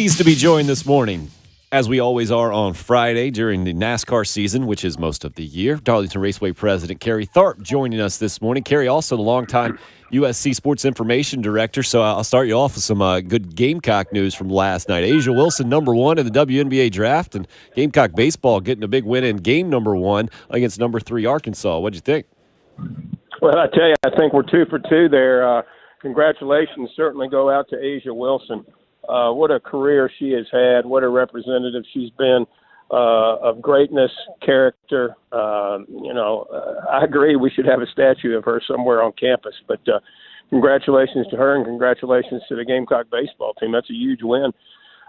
Pleased to be joined this morning, as we always are on Friday during the NASCAR season, which is most of the year. Darlington Raceway President Kerry Tharp joining us this morning. Kerry, also the longtime USC Sports Information Director. So I'll start you off with some good Gamecock news from last night. Asia Wilson, number one in the WNBA draft, and Gamecock baseball getting a big win in game number one against number 3 Arkansas. What'd you think? Well, I tell you, I think we're 2 for 2 there. Congratulations certainly go out to Asia Wilson. What a career she has had. What a representative she's been of greatness, character. I agree we should have a statue of her somewhere on campus. But congratulations to her and congratulations to the Gamecock baseball team. That's a huge win.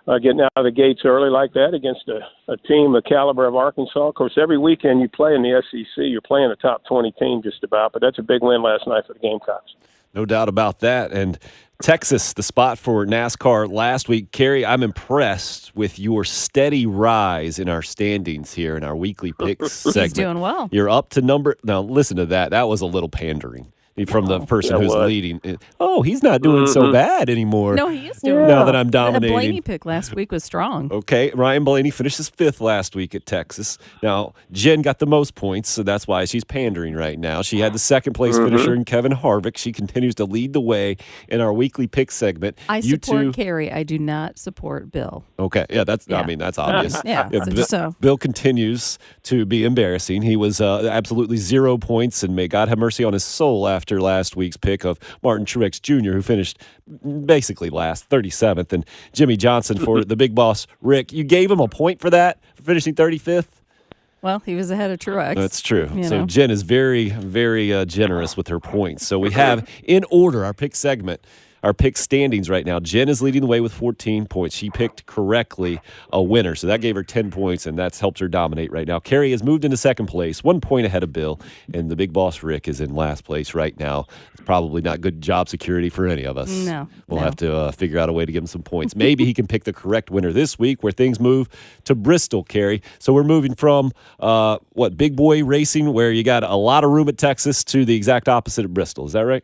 Getting out of the gates early like that against a team the caliber of Arkansas. Of course, every weekend you play in the SEC, you're playing a top 20 team just about. But that's a big win last night for the Gamecocks. No doubt about that. And Texas, the spot for NASCAR last week. Kerry, I'm impressed with your steady rise in our standings here in our weekly picks segment. He's doing well. You're up to now listen to that. That was a little pandering from the person who's leading. Oh, he's not doing so bad anymore. No, he is doing now that I'm dominating. The Blaney pick last week was strong. Okay, Ryan Blaney finishes 5th last week at Texas. Now, Jen got the most points, so that's why she's pandering right now. She had the second-place finisher in Kevin Harvick. She continues to lead the way in our weekly pick segment. I support Kerry. I do not support Bill. Okay, that's obvious. So. Bill continues to be embarrassing. He was absolutely 0 points, and may God have mercy on his soul after last week's pick of Martin Truex Jr., who finished basically last, 37th, and Jimmy Johnson for the big boss, Rick. You gave him a point for that, for finishing 35th? Well, he was ahead of Truex. That's true. So Jen is very, very generous with her points. So we have, in order, our pick segment, our pick standings right now. Jen is leading the way with 14 points. She picked correctly a winner, so that gave her 10 points, and that's helped her dominate right now. Kerry has moved into second place, 1 point ahead of Bill, and the big boss, Rick, is in last place right now. It's probably not good job security for any of us. We'll have to figure out a way to give him some points. Maybe he can pick the correct winner this week, where things move to Bristol, Kerry. So we're moving from, big boy racing, where you got a lot of room at Texas, to the exact opposite of Bristol. Is that right?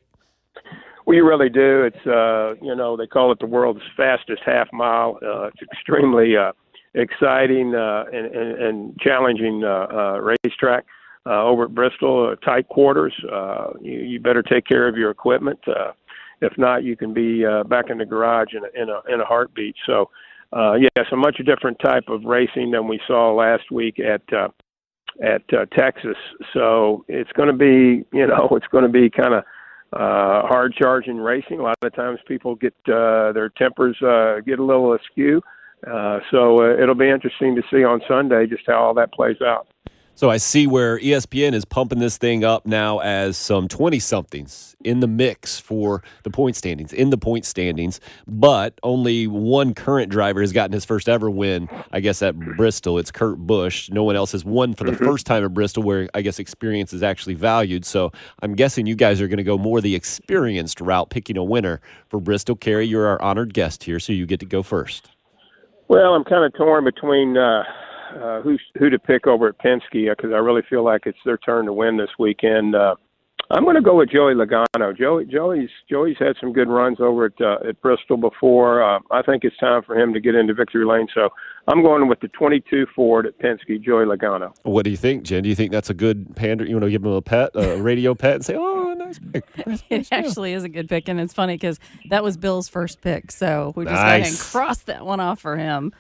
We really do. It's, they call it the world's fastest half mile. It's extremely exciting and challenging racetrack over at Bristol. Tight quarters. You better take care of your equipment. If not, you can be back in the garage in a heartbeat. So, it's a much different type of racing than we saw last week at Texas. So it's going to be kind of hard charging racing. A lot of times people get their tempers get a little askew. So it'll be interesting to see on Sunday just how all that plays out. So I see where ESPN is pumping this thing up now as some 20-somethings in the mix for the point standings, but only one current driver has gotten his first ever win, I guess, at Bristol. It's Kurt Busch. No one else has won for the first time at Bristol, where I guess experience is actually valued. So I'm guessing you guys are going to go more the experienced route, picking a winner for Bristol. Kerry, you're our honored guest here, so you get to go first. Well, I'm kind of torn between who to pick over at Penske, because I really feel like it's their turn to win this weekend. I'm going to go with Joey Logano. Joey's had some good runs over at Bristol before. I think it's time for him to get into victory lane. So I'm going with the 22 Ford at Penske, Joey Logano. What do you think, Jen? Do you think that's a good pander? You want to give him a pet, a radio pet, and say, "Oh, nice pick." It actually is a good pick, and it's funny because that was Bill's first pick, so we just nice. went ahead and crossed that one off for him.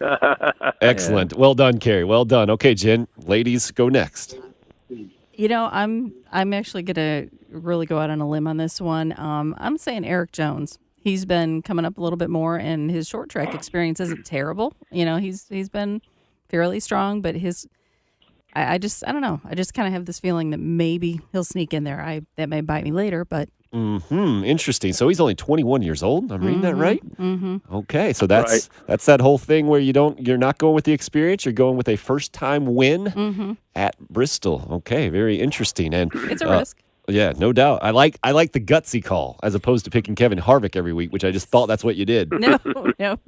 Excellent. Well done, Kerry. Well done. Okay, Jen, ladies, go next. I'm actually going to really go out on a limb on this one. I'm saying Eric Jones. He's been coming up a little bit more, and his short track experience isn't terrible. He's been fairly strong, but I don't know. I just kind of have this feeling that maybe he'll sneak in there. That may bite me later, but. Interesting. So he's only 21 years old. I'm reading that right? Okay, so that's that whole thing where you're not going with the experience. You're going with a first time win at Bristol. Okay, very interesting. And it's a risk. Yeah, no doubt. I like the gutsy call as opposed to picking Kevin Harvick every week, which I just thought that's what you did. No.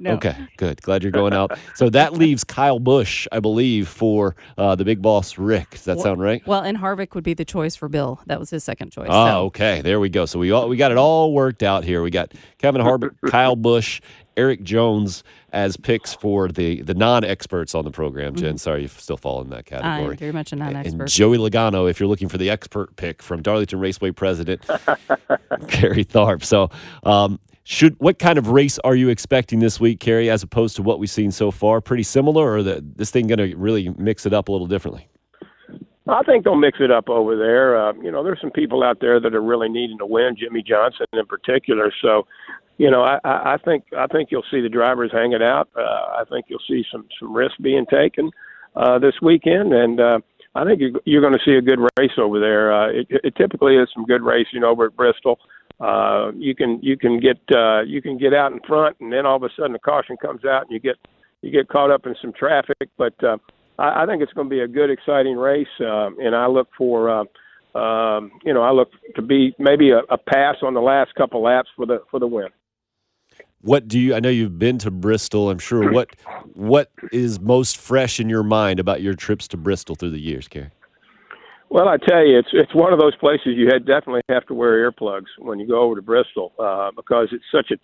Okay, good. Glad you're going out. So that leaves Kyle Busch, I believe, for the big boss, Rick. Does that sound right? Well, and Harvick would be the choice for Bill. That was his second choice. Oh, okay. There we go. So we got it all worked out here. We got Kevin Harvick, Kyle Busch, Eric Jones as picks for the non-experts on the program. Jen, sorry, you still fall in that category. I'm very much a non-expert. And Joey Logano, if you're looking for the expert pick from Darlington Raceway president, Kerry Tharp. So what kind of race are you expecting this week, Kerry, as opposed to what we've seen so far? Pretty similar, or this thing going to really mix it up a little differently? I think they'll mix it up over there. There's some people out there that are really needing to win, Jimmy Johnson in particular. So, I think you'll see the drivers hanging out. I think you'll see some risks being taken this weekend, and I think you're going to see a good race over there. It typically is some good racing over at Bristol. You can get out in front, and then all of a sudden the caution comes out, and you get caught up in some traffic. But I think it's going to be a good, exciting race, and I look for I look to be maybe a pass on the last couple laps for the win. I know you've been to Bristol, I'm sure. What is most fresh in your mind about your trips to Bristol through the years, Kerry? Well, I tell you, it's one of those places you definitely have to wear earplugs when you go over to Bristol because it's such a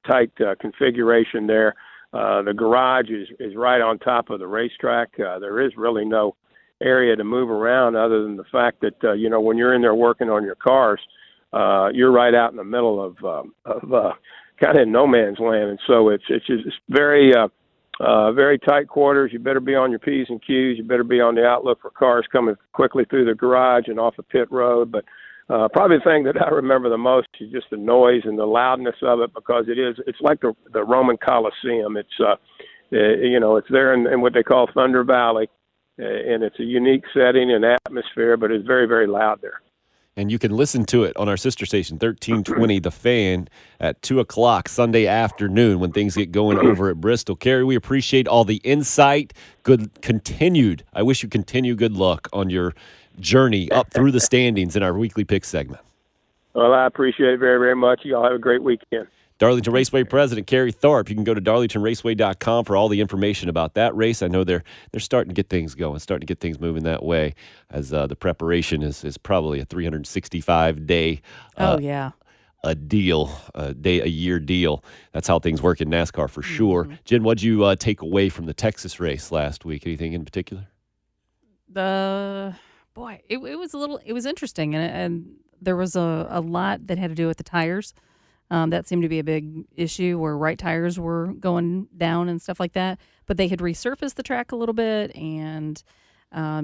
tight configuration there. The garage is right on top of the racetrack. There is really no area to move around other than the fact that when you're in there working on your cars, you're right out in the middle of kind of no man's land, and so it's very very tight quarters. You better be on your P's and Q's. You better be on the outlook for cars coming quickly through the garage and off the pit road. But probably the thing that I remember the most is just the noise and the loudness of it, because it's like the Roman Colosseum. It's it's there in what they call Thunder Valley, and it's a unique setting and atmosphere, but it's very, very loud there. And you can listen to it on our sister station, 1320 The Fan, at 2 o'clock Sunday afternoon when things get going over at Bristol. Kerry, we appreciate all the insight. I wish you continue good luck on your journey up through the standings in our weekly pick segment. Well, I appreciate it very, very much. You all have a great weekend. Darlington Raceway President Kerry Tharp. You can go to darlingtonraceway.com for all the information about that race. I know they're starting to get things going, starting to get things moving that way, as the preparation is probably a 365-day a year deal. That's how things work in NASCAR for sure. Jen, what'd you take away from the Texas race last week? Anything in particular? It was interesting, and there was a lot that had to do with the tires. That seemed to be a big issue where right tires were going down and stuff like that. But they had resurfaced the track a little bit and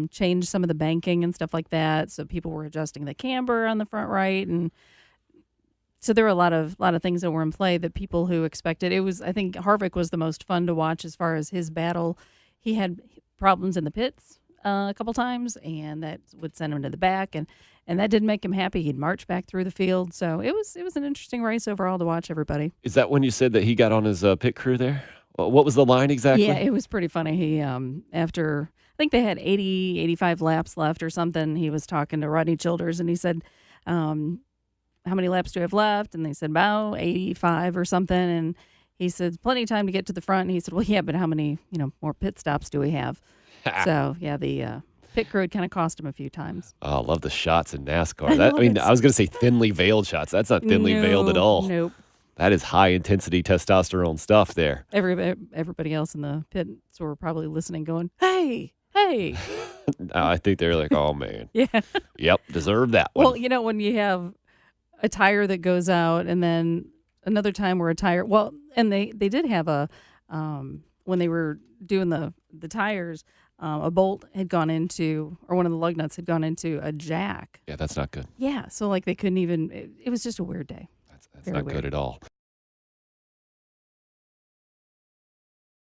changed some of the banking and stuff like that. So people were adjusting the camber on the front right, and so there were a lot of things that were in play that people who expected. I think Harvick was the most fun to watch as far as his battle. He had problems in the pits a couple times, and that would send him to the back, and that didn't make him happy. He'd march back through the field. So it was an interesting race overall to watch, everybody. Is that when you said that he got on his pit crew there? What was the line exactly? Yeah, it was pretty funny. He, after, I think they had 85 laps left or something, he was talking to Rodney Childers, and he said, how many laps do we have left? And they said, about 85 or something. And he said, plenty of time to get to the front. And he said, well, yeah, but how many, more pit stops do we have? So, yeah, the pit crew had kind of cost him a few times. Oh, I love the shots in NASCAR. I was going to say thinly veiled shots. That's not thinly veiled at all. Nope. That is high-intensity testosterone stuff there. Everybody else in the pits were probably listening going, hey. I think they're like, oh, man. Yeah. Yep, deserve that one. Well, when you have a tire that goes out and then another time where a tire, and they did have when they were doing the tires, a bolt had gone into, or one of the lug nuts had gone into a jack. Yeah, that's not good. Yeah, so they couldn't even, it was just a weird day. That's not good at all.